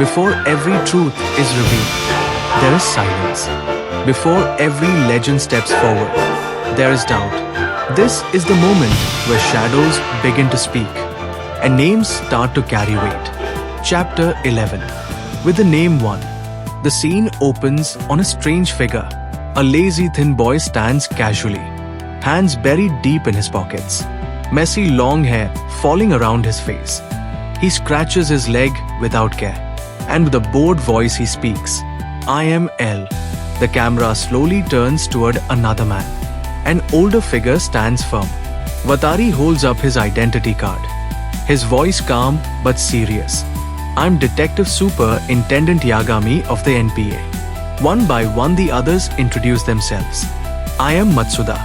Before every truth is revealed, there is silence. Before every legend steps forward, there is doubt. This is the moment where shadows begin to speak and names start to carry weight. Chapter 11. With the name 1, the scene opens on a strange figure. A lazy thin boy stands casually, hands buried deep in his pockets, messy long hair falling around his face. He scratches his leg without care, and with a bored voice he speaks, "I am L." The camera slowly turns toward another man. An older figure stands firm. Vatari holds up his identity card, his voice calm but serious. "I'm Detective Superintendent Yagami of the NPA." One by one the others introduce themselves. "I am Matsuda.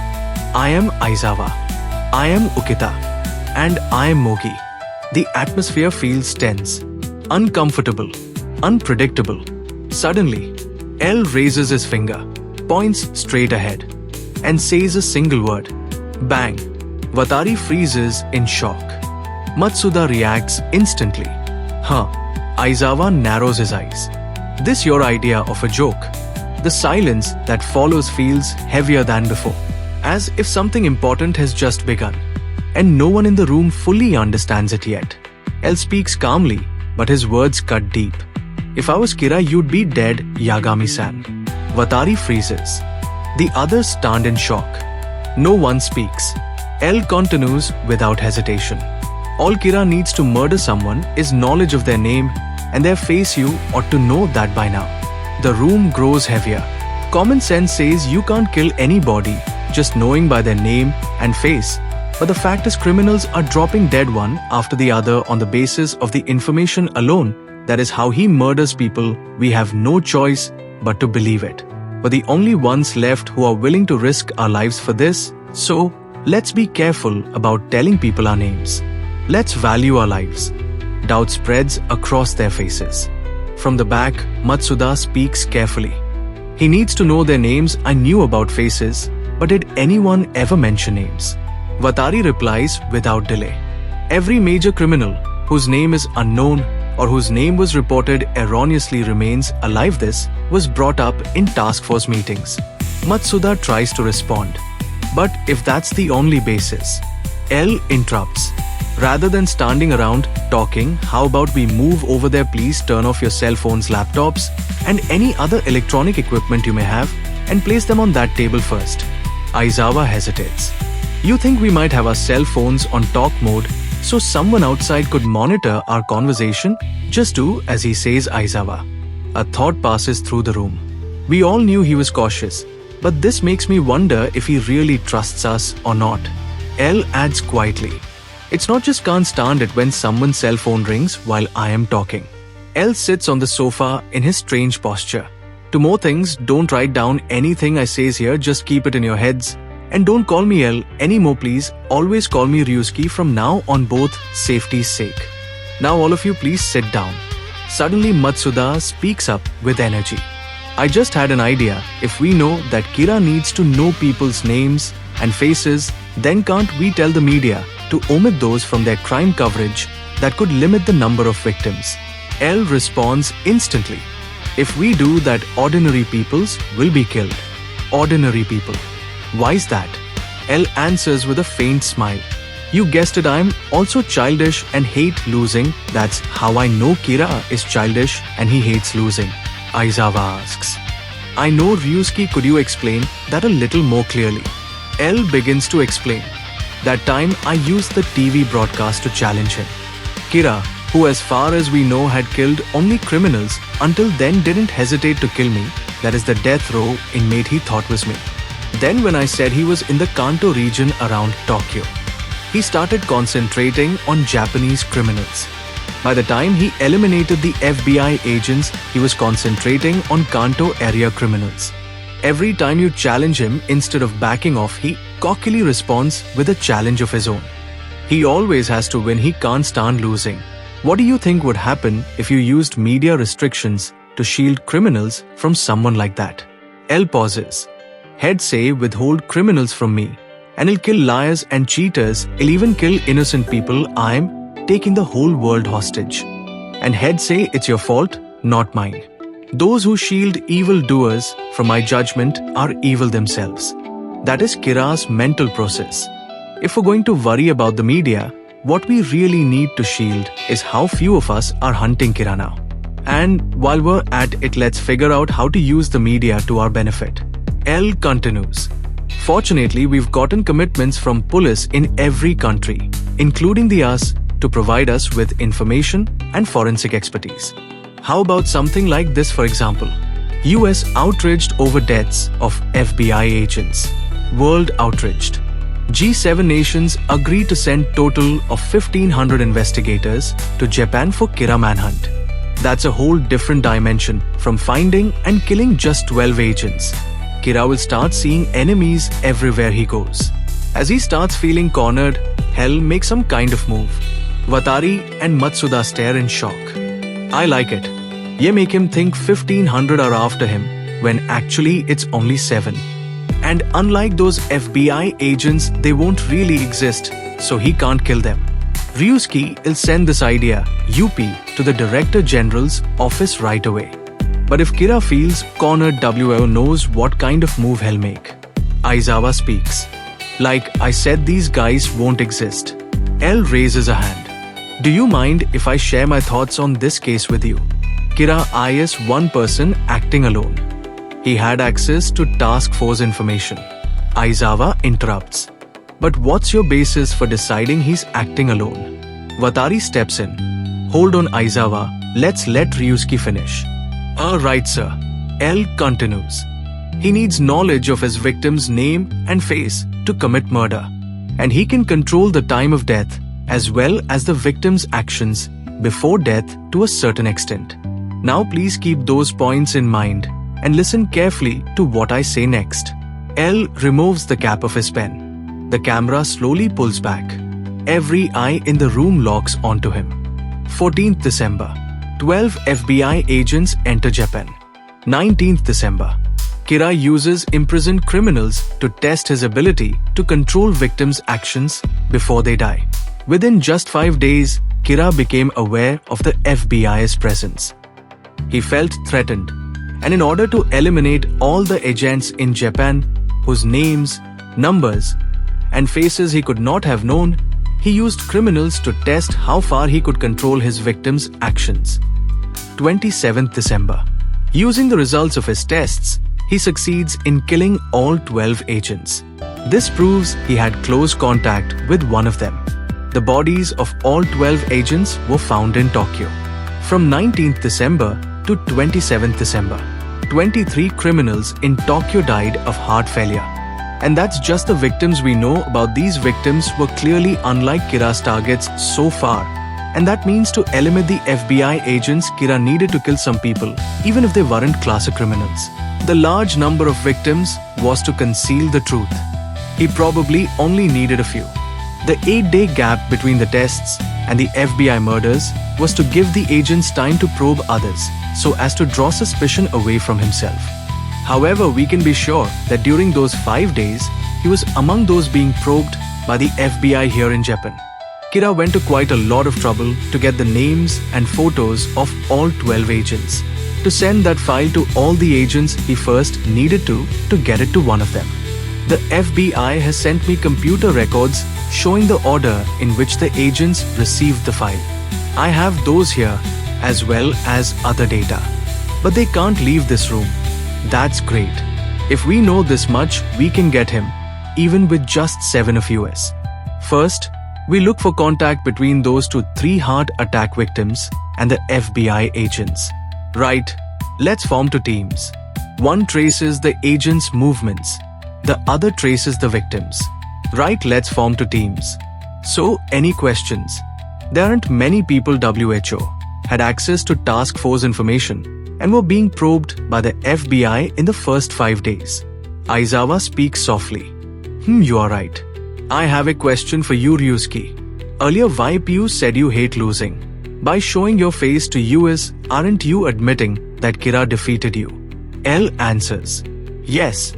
I am Aizawa. I am Ukita. And I am Mogi." The atmosphere feels tense, uncomfortable, unpredictable. Suddenly, L raises his finger, points straight ahead, and says a single word. Bang! Vatari freezes in shock. Matsuda reacts instantly. Huh. Aizawa narrows his eyes. "This your idea of a joke?" The silence that follows feels heavier than before, as if something important has just begun, and no one in the room fully understands it yet. L speaks calmly, but his words cut deep. "If I was Kira, you'd be dead, Yagami-san." Vatari freezes. The others stand in shock. No one speaks. L continues without hesitation. "All Kira needs to murder someone is knowledge of their name and their face. You ought to know that by now." The room grows heavier. Common sense says you can't kill anybody just knowing by their name and face. But the fact is, criminals are dropping dead one after the other on the basis of the information alone. That is how he murders people. We have no choice but to believe it. We're the only ones left who are willing to risk our lives for this. So, let's be careful about telling people our names. Let's value our lives. Doubt spreads across their faces. From the back, Matsuda speaks carefully. "He needs to know their names. I knew about faces, but did anyone ever mention names?" Vatari replies without delay. "Every major criminal whose name is unknown or whose name was reported erroneously remains alive. This was brought up in task force meetings." Matsuda tries to respond. "But if that's the only basis..." L interrupts. "Rather than standing around talking, how about we move over there? Please turn off your cell phones, laptops, and any other electronic equipment you may have and place them on that table first." Aizawa hesitates. "You think we might have our cell phones on talk mode so someone outside could monitor our conversation? Just do as he says, Aizawa." A thought passes through the room. We all knew he was cautious, but this makes me wonder if he really trusts us or not. L adds quietly, "It's not just can't stand it when someone's cell phone rings while I am talking." L sits on the sofa in his strange posture. "To more things, don't write down anything I says here, just keep it in your heads. And don't call me L anymore, please. Always call me Ryuzaki from now on, both safety's sake. Now all of you please sit down." Suddenly Matsuda speaks up with energy. "I just had an idea. If we know that Kira needs to know people's names and faces, then can't we tell the media to omit those from their crime coverage that could limit the number of victims?" L responds instantly. "If we do that, ordinary peoples will be killed." Ordinary people. Why is that? L answers with a faint smile. "You guessed it, I'm also childish and hate losing. That's how I know Kira is childish and he hates losing." Aizawa asks, "I know, Ryuzaki, could you explain that a little more clearly?" L begins to explain. "That time I used the TV broadcast to challenge him. Kira, who as far as we know had killed only criminals until then, didn't hesitate to kill me. That is the death row inmate he thought was me. Then when I said he was in the Kanto region around Tokyo, he started concentrating on Japanese criminals. By the time he eliminated the FBI agents, he was concentrating on Kanto area criminals. Every time you challenge him, instead of backing off, he cockily responds with a challenge of his own. He always has to win. He can't stand losing. What do you think would happen if you used media restrictions to shield criminals from someone like that?" L pauses. "He'd say withhold criminals from me, and he'll kill liars and cheaters. He'll even kill innocent people. I'm taking the whole world hostage. And he'd say it's your fault not mine. Those who shield evildoers from my judgment are evil themselves. That is Kira's mental process. If we're going to worry about the media, what we really need to shield is how few of us are hunting Kira now. And while we're at it, let's figure out how to use the media to our benefit. L continues. Fortunately, we've gotten commitments from police in every country, including the US, to provide us with information and forensic expertise. How about something like this, for example? US outraged over deaths of FBI agents. World outraged. G7 nations agreed to send total of 1,500 investigators to Japan for Kira manhunt. That's a whole different dimension from finding and killing just 12 agents. Kira will start seeing enemies everywhere he goes. As he starts feeling cornered, hell makes some kind of move. Watari and Matsuda stare in shock. I like it. Ye make him think 1,500 are after him, when actually it's only 7. And unlike those FBI agents, they won't really exist, so he can't kill them. Ryuzaki will send this idea, UP, to the Director General's office right away. But if Kira feels cornered, WO knows what kind of move he'll make. Aizawa speaks. Like I said, these guys won't exist. L raises a hand. Do you mind if I share my thoughts on this case with you? Kira is one person acting alone. He had access to task force information. Aizawa interrupts. But what's your basis for deciding he's acting alone? Watari steps in. Hold on, Aizawa. Let's let Ryuzaki finish. Right, sir. L continues. He needs knowledge of his victim's name and face to commit murder. And he can control the time of death as well as the victim's actions before death to a certain extent. Now please keep those points in mind and listen carefully to what I say next. L removes the cap of his pen. The camera slowly pulls back. Every eye in the room locks onto him. 14th December. 12 FBI agents enter Japan. 19th December. Kira uses imprisoned criminals to test his ability to control victims' actions before they die. Within just 5 days, Kira became aware of the FBI's presence. He felt threatened, and in order to eliminate all the agents in Japan whose names, numbers, and faces he could not have known, he used criminals to test how far he could control his victims' actions. 27th December. Using the results of his tests, he succeeds in killing all 12 agents. This proves he had close contact with one of them. The bodies of all 12 agents were found in Tokyo. From 19th December to 27th December, 23 criminals in Tokyo died of heart failure. And that's just the victims we know about. These victims were clearly unlike Kira's targets so far. And that means to eliminate the FBI agents, Kira needed to kill some people, even if they weren't classic criminals. The large number of victims was to conceal the truth. He probably only needed a few. The 8-day gap between the tests and the FBI murders was to give the agents time to probe others, so as to draw suspicion away from himself. However, we can be sure that during those 5 days, he was among those being probed by the FBI here in Japan. Kira went to quite a lot of trouble to get the names and photos of all 12 agents. To send that file to all the agents, he first needed to get it to one of them. The FBI has sent me computer records showing the order in which the agents received the file. I have those here as well as other data. But they can't leave this room. That's great. If we know this much, we can get him, even with just 7 of US. First, we look for contact between those 3 heart attack victims and the FBI agents. Right, let's form 2 teams. One traces the agents' movements. The other traces the victims. Right, let's form 2 teams. So, any questions? There aren't many people. WHO had access to task force information and were being probed by the FBI in the first 5 days. Aizawa speaks softly. You are right. I have a question for you, Ryuzaki. Earlier, you said you hate losing. By showing your face to US, aren't you admitting that Kira defeated you? L answers. Yes.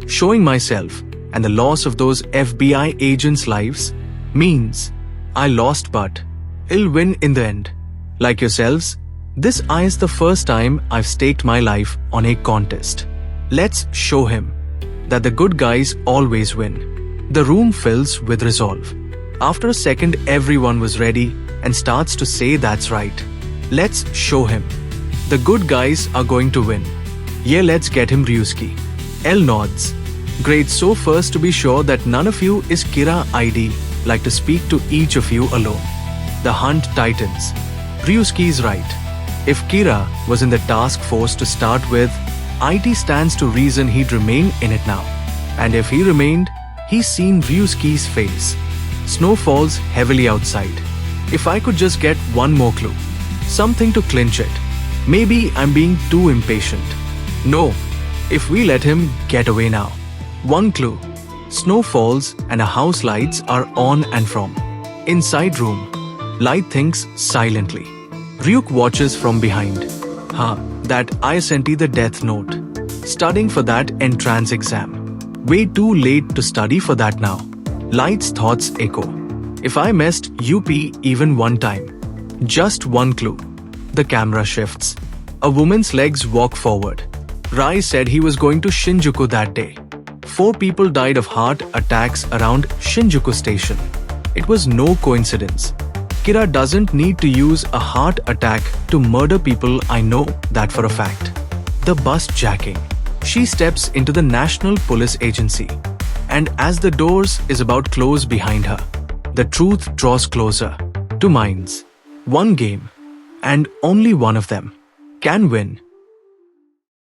Showing myself and the loss of those FBI agents' lives means I lost, but I'll win in the end. Like yourselves, This is the first time I've staked my life on a contest. Let's show him that the good guys always win. The room fills with resolve. After a second, everyone was ready and starts to say that's right. Let's show him. The good guys are going to win. Yeah, let's get him Ryuzaki. L nods. Great, so first to be sure that none of you is Kira ID, like to speak to each of you alone. The hunt tightens. Ryuzaki is right. If Kira was in the task force to start with, IT stands to reason he'd remain in it now. And if he remained, he's seen Ryuzaki's face. Snow falls heavily outside. If I could just get one more clue, something to clinch it. Maybe I'm being too impatient. No, if we let him get away now. One clue. Snow falls and a house lights are on and from. Inside room. Light thinks silently. Ryuk watches from behind. That I sent the death note. Studying for that entrance exam. Way too late to study for that now. Light's thoughts echo. If I messed UP even one time. Just one clue. The camera shifts. A woman's legs walk forward. Rai said he was going to Shinjuku that day. 4 people died of heart attacks around Shinjuku station. It was no coincidence. Kira doesn't need to use a heart attack to murder people, I know that for a fact. The bus jacking. She steps into the National Police Agency. And as the doors is about close behind her, the truth draws closer. 2 minds. One game. And only one of them can win.